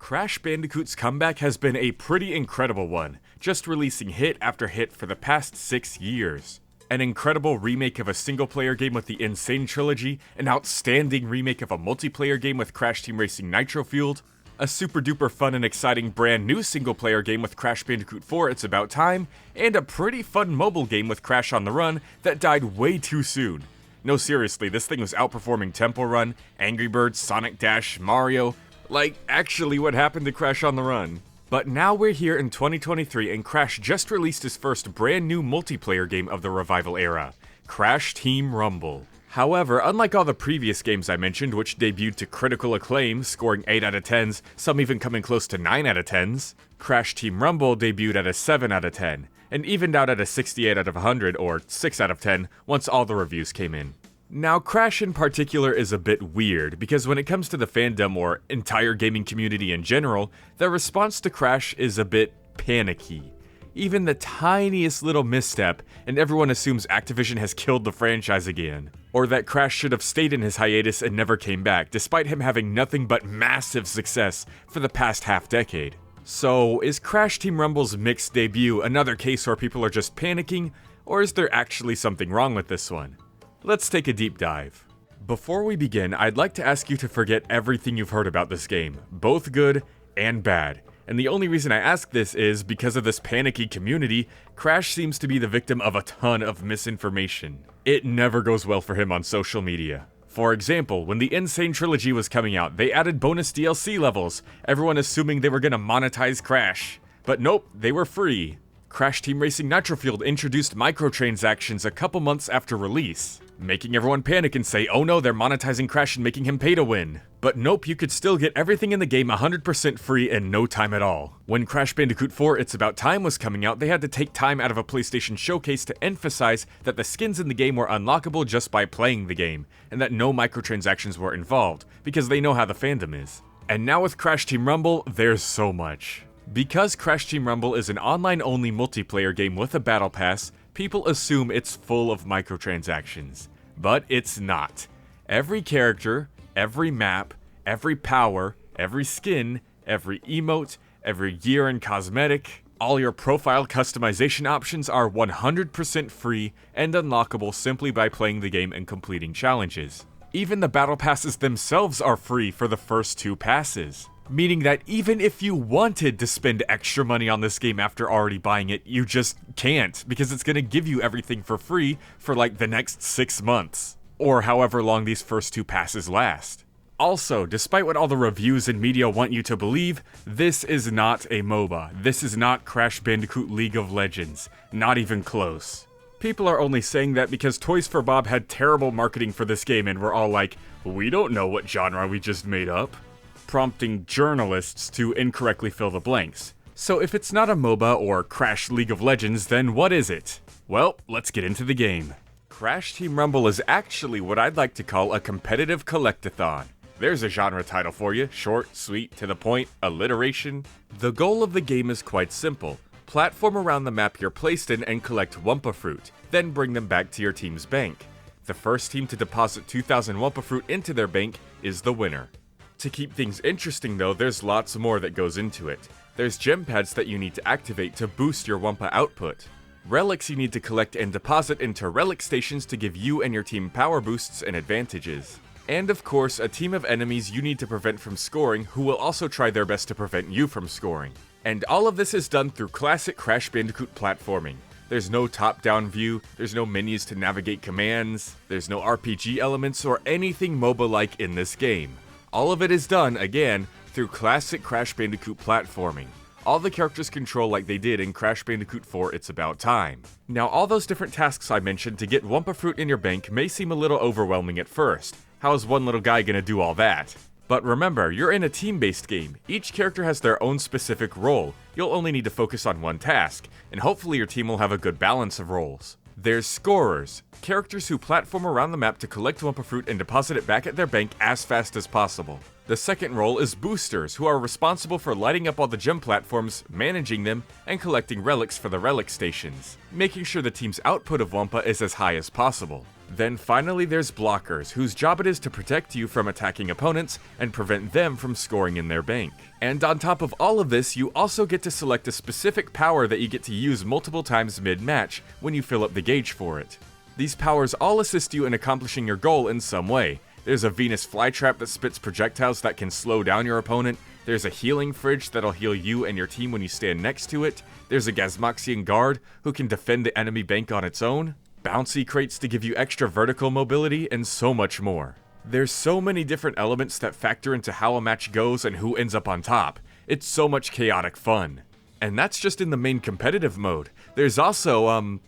Crash Bandicoot's comeback has been a pretty incredible one, just releasing hit after hit for the past 6 years. An incredible remake of a single-player game with the Insane Trilogy, an outstanding remake of a multiplayer game with Crash Team Racing Nitro Fueled, a super duper fun and exciting brand new single-player game with Crash Bandicoot 4 It's About Time, and a pretty fun mobile game with Crash on the Run that died way too soon. No, seriously, this thing was outperforming Temple Run, Angry Birds, Sonic Dash, Mario, like actually what happened to Crash on the Run. But now we're here in 2023 and Crash just released his first brand new multiplayer game of the revival era, Crash Team Rumble. However, unlike all the previous games I mentioned, which debuted to critical acclaim, scoring 8 out of 10s, some even coming close to 9 out of 10s, Crash Team Rumble debuted at a 7 out of 10, and evened out at a 68 out of 100, or 6 out of 10, once all the reviews came in. Now, Crash in particular is a bit weird, because when it comes to the fandom or entire gaming community in general, their response to Crash is a bit panicky. Even the tiniest little misstep, and everyone assumes Activision has killed the franchise again. Or that Crash should have stayed in his hiatus and never came back, despite him having nothing but massive success for the past half-decade. So, is Crash Team Rumble's mixed debut another case where people are just panicking, or is there actually something wrong with this one? Let's take a deep dive. Before we begin, I'd like to ask you to forget everything you've heard about this game, both good and bad. And the only reason I ask this is because of this panicky community, Crash seems to be the victim of a ton of misinformation. It never goes well for him on social media. For example, when the Insane Trilogy was coming out, they added bonus DLC levels, everyone assuming they were gonna monetize Crash. But nope, they were free. Crash Team Racing Nitro Fueled introduced microtransactions a couple months after release, making everyone panic and say, oh no, they're monetizing Crash and making him pay to win. But nope, you could still get everything in the game 100% free in no time at all. When Crash Bandicoot 4 It's About Time was coming out, they had to take time out of a PlayStation showcase to emphasize that the skins in the game were unlockable just by playing the game, and that no microtransactions were involved, because they know how the fandom is. And now with Crash Team Rumble, there's so much. Because Crash Team Rumble is an online-only multiplayer game with a battle pass, people assume it's full of microtransactions. But it's not. Every character, every map, every power, every skin, every emote, every gear and cosmetic, all your profile customization options are 100% free and unlockable simply by playing the game and completing challenges. Even the battle passes themselves are free for the first 2 passes. Meaning that even if you wanted to spend extra money on this game after already buying it, you just can't, because it's gonna give you everything for free for like the next 6 months, or however long these first 2 passes last. Also, despite what all the reviews and media want you to believe, this is not a MOBA. This is not Crash Bandicoot League of Legends. Not even close. People are only saying that because Toys for Bob had terrible marketing for this game and we're all like, we don't know what genre we just made up, prompting journalists to incorrectly fill the blanks. So if it's not a MOBA or Crash League of Legends, then what is it? Well, let's get into the game. Crash Team Rumble is actually what I'd like to call a competitive collectathon. There's a genre title for you, short, sweet, to the point, alliteration. The goal of the game is quite simple. Platform around the map you're placed in and collect Wumpa Fruit, then bring them back to your team's bank. The first team to deposit 2,000 Wumpa Fruit into their bank is the winner. To keep things interesting though, there's lots more that goes into it. There's gem pads that you need to activate to boost your Wumpa output. Relics you need to collect and deposit into relic stations to give you and your team power boosts and advantages. And of course, a team of enemies you need to prevent from scoring who will also try their best to prevent you from scoring. And all of this is done through classic Crash Bandicoot platforming. There's no top-down view, there's no menus to navigate commands, there's no RPG elements or anything MOBA-like in this game. All of it is done, again, through classic Crash Bandicoot platforming. All the characters control like they did in Crash Bandicoot 4 It's About Time. Now, all those different tasks I mentioned to get Wumpa Fruit in your bank may seem a little overwhelming at first. How is one little guy gonna do all that? But remember, you're in a team-based game. Each character has their own specific role. You'll only need to focus on one task, and hopefully your team will have a good balance of roles. There's scorers, characters who platform around the map to collect Wumpa Fruit and deposit it back at their bank as fast as possible. The second role is boosters, who are responsible for lighting up all the gem platforms, managing them, and collecting relics for the relic stations, making sure the team's output of Wumpa is as high as possible. Then finally there's blockers, whose job it is to protect you from attacking opponents and prevent them from scoring in their bank. And on top of all of this, you also get to select a specific power that you get to use multiple times mid-match when you fill up the gauge for it. These powers all assist you in accomplishing your goal in some way. There's a Venus flytrap that spits projectiles that can slow down your opponent. There's a healing fridge that'll heal you and your team when you stand next to it. There's a Gazmoxian guard who can defend the enemy bank on its own. Bouncy crates to give you extra vertical mobility, and so much more. There's so many different elements that factor into how a match goes and who ends up on top. It's so much chaotic fun. And that's just in the main competitive mode. There's also, and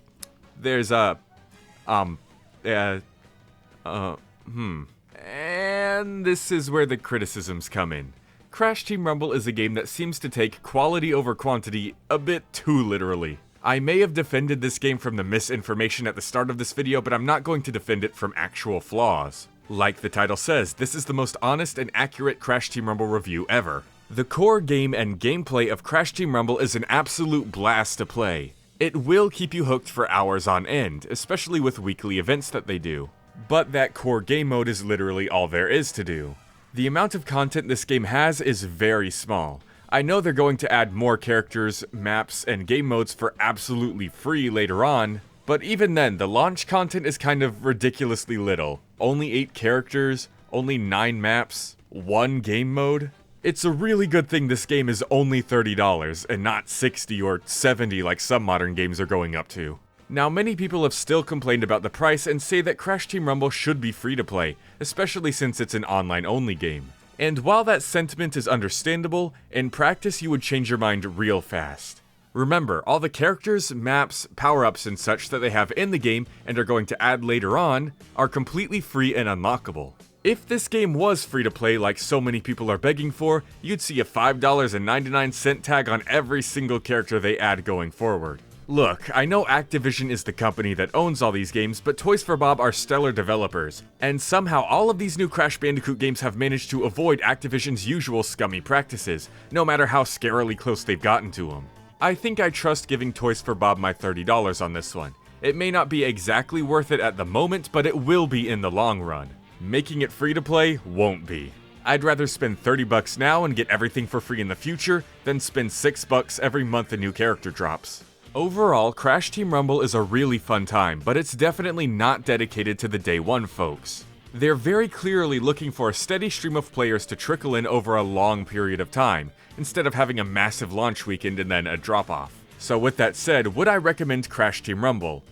this is where the criticisms come in. Crash Team Rumble is a game that seems to take quality over quantity a bit too literally. I may have defended this game from the misinformation at the start of this video, but I'm not going to defend it from actual flaws. Like the title says, this is the most honest and accurate Crash Team Rumble review ever. The core game and gameplay of Crash Team Rumble is an absolute blast to play. It will keep you hooked for hours on end, especially with weekly events that they do. But that core game mode is literally all there is to do. The amount of content this game has is very small. I know they're going to add more characters, maps, and game modes for absolutely free later on, but even then, the launch content is kind of ridiculously little. Only 8 characters, only 9 maps, 1 game mode. It's a really good thing this game is only $30 and not $60 or $70 like some modern games are going up to. Now, many people have still complained about the price and say that Crash Team Rumble should be free to play, especially since it's an online-only game. And while that sentiment is understandable, in practice you would change your mind real fast. Remember, all the characters, maps, power-ups, and such that they have in the game and are going to add later on are completely free and unlockable. If this game was free to play like so many people are begging for, you'd see a $5.99 tag on every single character they add going forward. Look, I know Activision is the company that owns all these games, but Toys for Bob are stellar developers, and somehow all of these new Crash Bandicoot games have managed to avoid Activision's usual scummy practices, no matter how scarily close they've gotten to them. I think I trust giving Toys for Bob my $30 on this one. It may not be exactly worth it at the moment, but it will be in the long run. Making it free to play won't be. I'd rather spend $30 now and get everything for free in the future than spend $6 every month a new character drops. Overall, Crash Team Rumble is a really fun time, but it's definitely not dedicated to the day one folks. They're very clearly looking for a steady stream of players to trickle in over a long period of time, instead of having a massive launch weekend and then a drop-off. So with that said, would I recommend Crash Team Rumble?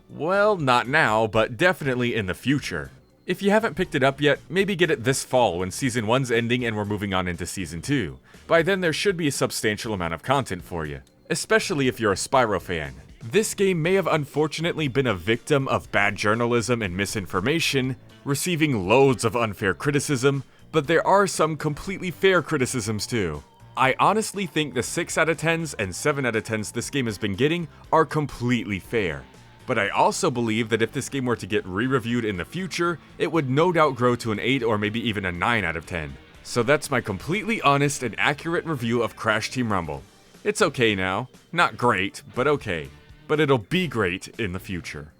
Well, not now, but definitely in the future. If you haven't picked it up yet, maybe get it this fall when Season 1's ending and we're moving on into Season 2. By then there should be a substantial amount of content for you. Especially if you're a Spyro fan. This game may have unfortunately been a victim of bad journalism and misinformation, receiving loads of unfair criticism, but there are some completely fair criticisms too. I honestly think the 6 out of 10s and 7 out of 10s this game has been getting are completely fair. But I also believe that if this game were to get re-reviewed in the future, it would no doubt grow to an 8 or maybe even a 9 out of 10. So that's my completely honest and accurate review of Crash Team Rumble. It's okay now. Not great, but okay. But it'll be great in the future.